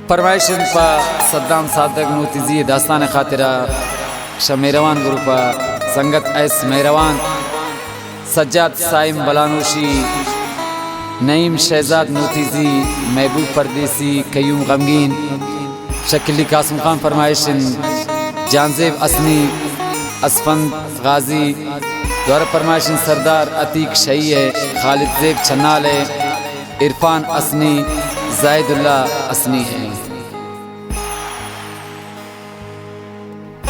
फरमाइशन पा सद्दाम सादक नूतिजी दास्तान खातिरा शमेरवान ग्रुपा संगत ऐस मेहरवान सज्जाद साइम बलानोशी नईम शहजाद नूतिजी महबूब परदेसी कयूम गमगीन शकीली कासम खान फरमाइशन जानजेब असनी असफंद गाजी द्वारा फरमाइशन सरदार अतीक शही है खालिद जेब छन्नाल है इरफान असनी जायदुल्ला असनी है।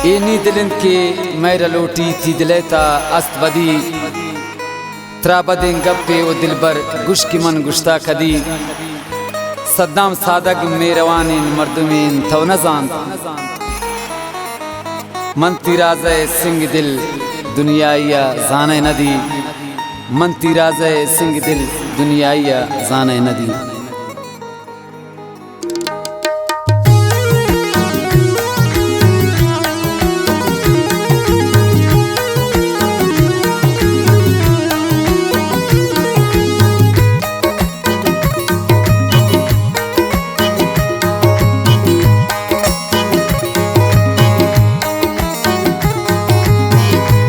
इन्हीं दिलिंद के मैरा लोटी थी दिलेता अस्त बदी त्राबदें गप्पे ओ दिलबर गुश की मन गुश्ता कदी सद्दाम सादक मेरवानिन मर्दुमीन थव नजान मन तिराज़े सिंह दिल दुनियाया जाने नदी मन तिराज़े सिंह दिल दुनियाया जाने नदी।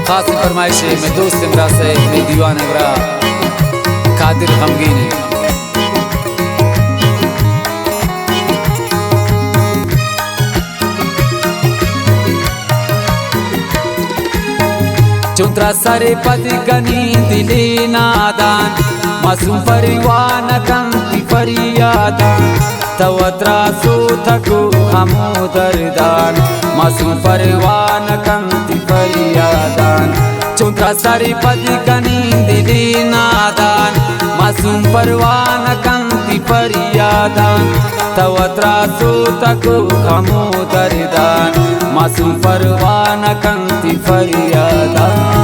खास फरमाइश है मैं दोस्त इमरा से मैं दीवान इमरा कादिर गमगीन है। चुंत्रा सारे पद गनी दिले नादान मासूम परिवान कंती फरियादान तवत्रा सो थको हमो दरदान मासूम परिवान कंती फरियादान चुंत्रा सारे पद गनी दिले नादान मासूम परवान कंती फरियादान तवत्रा सो थको हमो दरदान मासूम परवान कंती फरियादान।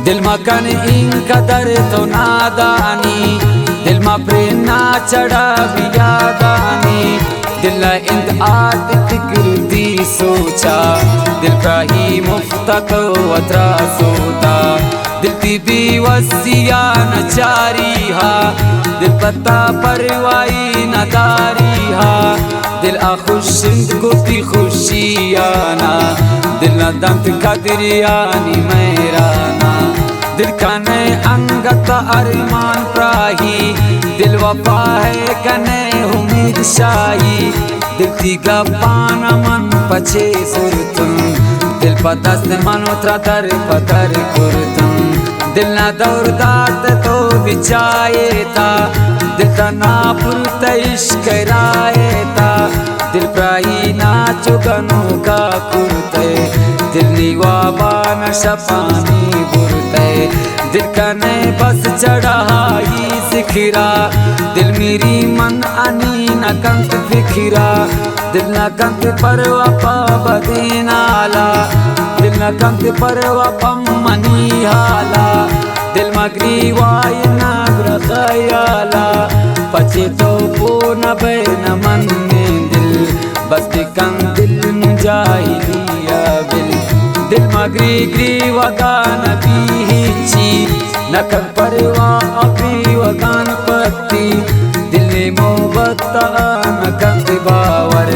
दिल मकन इन कदर तो नादानी दिल मा प्रेरणा चढ़ा बियादानी दिल इंद आत फिक्र दी सोचा दिल का ही मुफ्त तो वतरा सोता दिल ती भी वसिया नचारी हा दिल पता परवाई नदारी हा दिल आखुशिंद गुती खुशियाना दिल न दंत कदरियानी मेराना दिल कने अंगत अरमान प्राही दिल वफा है कने उम्मीद शाही दिल ती गपान मन पछे सुरतुम दिल पदस्त मनोत्रा दर पदर कुरतुम दिल न दौर दात तो बिचाए था दिल तना पुरत इश्क राए था दिल प्राही नाचो गनो का कुरते दिल निवाबान शपानी बुरते दिल कने बस चढ़ाई सिखरा दिल मेरी मन अनी न कंत फिखरा दिल न कंत परवा पाबदी नाला दिल न कंत परवा पमनी हाला दिल मगरी वाय नागर खयाला पचे तो पो न बैन मन में दिल बस बिकन दिल मुजाहिलिया बिल दिल मगरी ग्री वगान भी हिची नकल परवा अभी वगान पत्ती दिल ने मोहब्बत नकंद बावर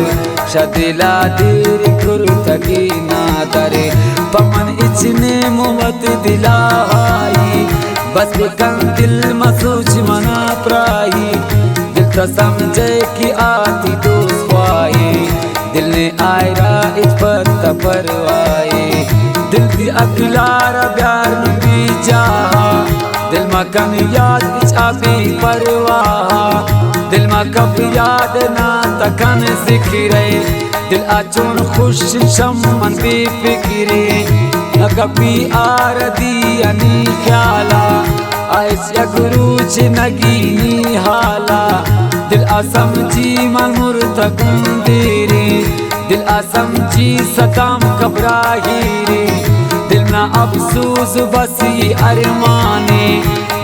शदिला देर कुर्तगी नादरे पमन इचने मोहब्बत दिलाई बस बिकन दिल मसूच मना प्राही त समझे कि आती दोस्त वाए दिल ने आयरा इज्जत त परवाए दिल दी अखिलार प्यार नबी जाहा दिल मा कन याद इचाबी परवाह दिल मा कब याद ना तकन जिक्रे दिल आचून खुश शमन बेफिक्रे न कभी आरदी अनी ख्याला आइस यगरूच नगीनी हाला दिल आसम जी मलमुर तकुंदेरे दिल आसम जी सताम कबराहीरे दिल ना अफसोस बसी अरमाने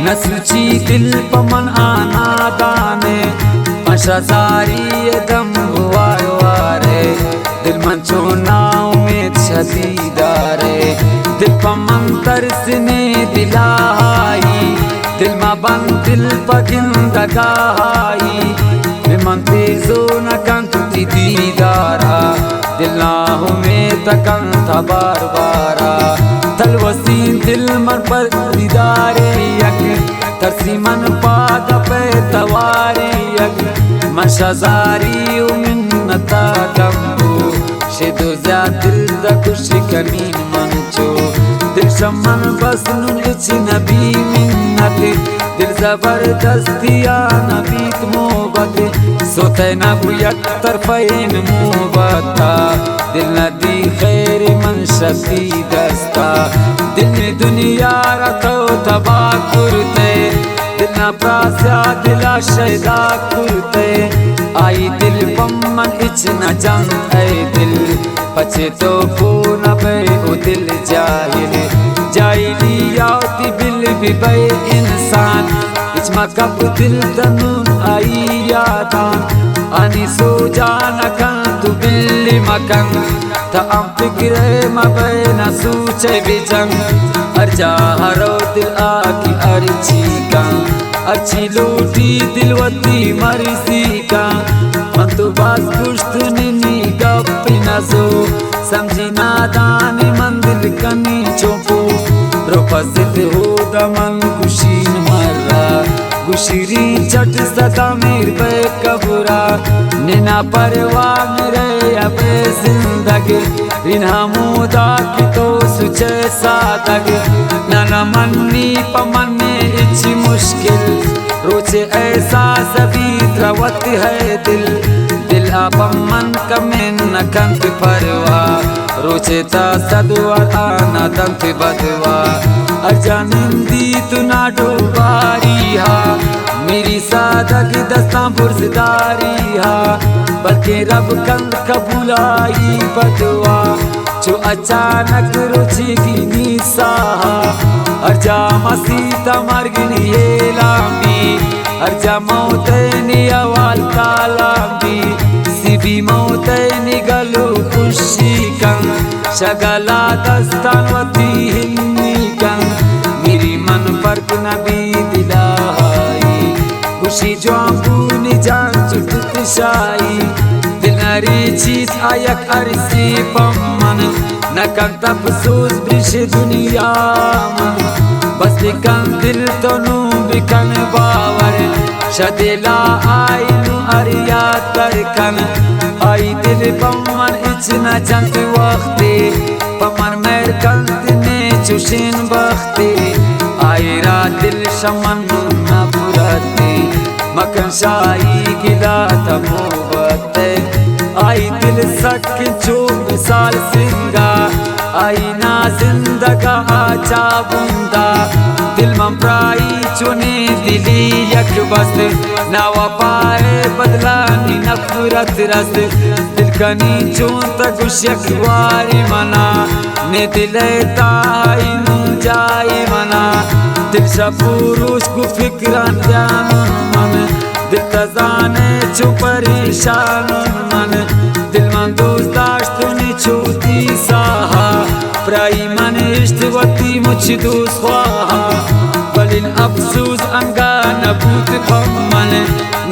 न सुची दिल पमन आना दाने मशाजारी दम वार वारे दिल मंचो नाव में छदीदारे दिल पमन तरसने दिलाई दिल मा बन दिल पगिंदगाई मन तेजो न कंती दीदारा दिल नाहु में तकंता बार बारा तलवसी दिल मन पर दीदारे यक तरसी मन पाद पे तवारे यक मशाजारी मिन्नता कम्बू शेदो जा दिल दा खुशी कमीन मंचो दिल शमन बस नुन इच नबी मिन्नत दिल जबरदस्तिया नबीत मोहब्बत सोते न बुयक तरफैन मुबता दिल नदी खैर मन शक्ति दस्ता दिल ने दुनिया रखो तबा कुरते दिल न प्रास्या दिला शैदा कुरते आई दिल पम्मन इच न जंग ऐ दिल पचे तो न बे ओ दिल जाहिल जाइली याती बिल भी बे इंसान इच मकब दिल तनुन आई यादान ani sujana kan tu billi makan ta am fikre ma baina suche bijang arja haro dil aki archi kan archi looti dilwati marisi kan man tu bas kusht nini gappi nazo samjhi nadani mandir kani chopu propazit ho daman kushin marra गुशरी चट सदा मेर पे कबूरा निना परवाह मेरे अबे जिंदगी रिन्हा मुदा की तो सुचे सादग नाना मन्नी पमन्ने इच्छी मुश्किल रोचे ऐसा सभी द्रवत है दिल दिल अपमन कमें न कंत परवाह रोचे ता सदवार आना दंत बदवा अर्जानिंदी तू ना डूबारी हा मेरी सादगी दस्तां बुर्जदारी हा बल्कि रब कल कबूलाई बदवा जो अचानक रुचि की निसाहा अर्जा मसीता मर्गनी ये लामी अर्जा मौतनी अवाल कालामी सिबी मौतनी गलू खुशी कं शगला दस्तान वती हिन्नी कं मेरी मन पर नबी दिलाई खुशी जो आंबूनी जान चुटत शाई दिलरी चीज आयक अरसी पमन न कं तफसूस ब्रिश दुनिया मन बस बिकन दिल तो नू बिकन बावर शदेला आई नू अरिया तरकन आई दिल पमन इचना जंत वक्ते पमन मेर कंत ने चुशिन बख्ते आई रा दिल शमन न पुरते मकन शाही गिला तमोबते आई दिल सक जो मिसाल सिंगा आई ना जिंदगा आचा बुंदा दिल ममराई चुने दिली यक बस ना वफाए बदला नी नफरत रस दिल कनी चून तकुश यकवारी मना ने दिले ताई नू जाई मना दिल शपुरुष को फिक्रान जानन मन दिल तजाने चु परेशान मन दिल मन दोस्त दाश्तुनी छूती साहा प्राई मन इश्तवती मुझ दोस्त ख्वाहा बलिन अफसूस अंगा नबूत पमन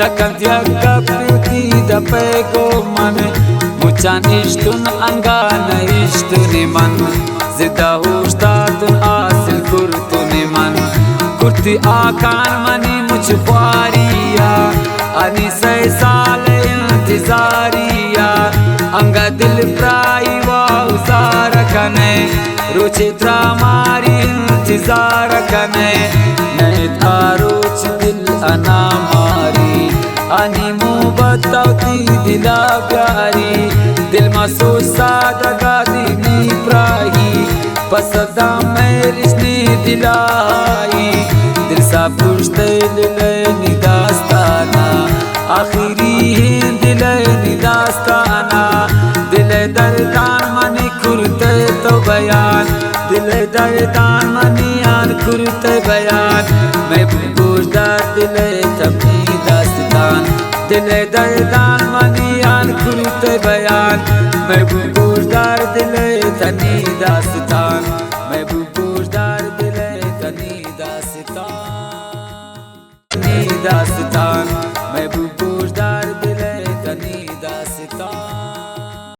नकंत यक्का प्रीति दपे को मन मुचान इश्तुन अंगा न इश्तुनि मन जिदा होश्तातुन आसिल कुर्तुनि मन कुर्ती आकान मनी मुझ पारिया अनि से साल इंतजारिया अंगा दिल प्राई वाउजार कने रुचित्रा मारी इंतजार कने नहीं तारोच दिल अना मारी अनि मुबत्तौती दिला प्यारी दिल मसो सादगा दीनी प्राही पसदा मेरिशनी दिलाई दिल सा पुश्ते दिले निदास्ताना आखिरी दिले निदास्ताना दिले दर्दान मनी खुरते तो बयान दिले दर्दान मनी आन खुरते बयान मैं बुगुजदार दिले तभी दास्तान दिले दर्दान मनी आन खुरते बयान मैं बुगुजदार दिले तनी दास्तान मैं बुगुजदार दिले तनी दास्तान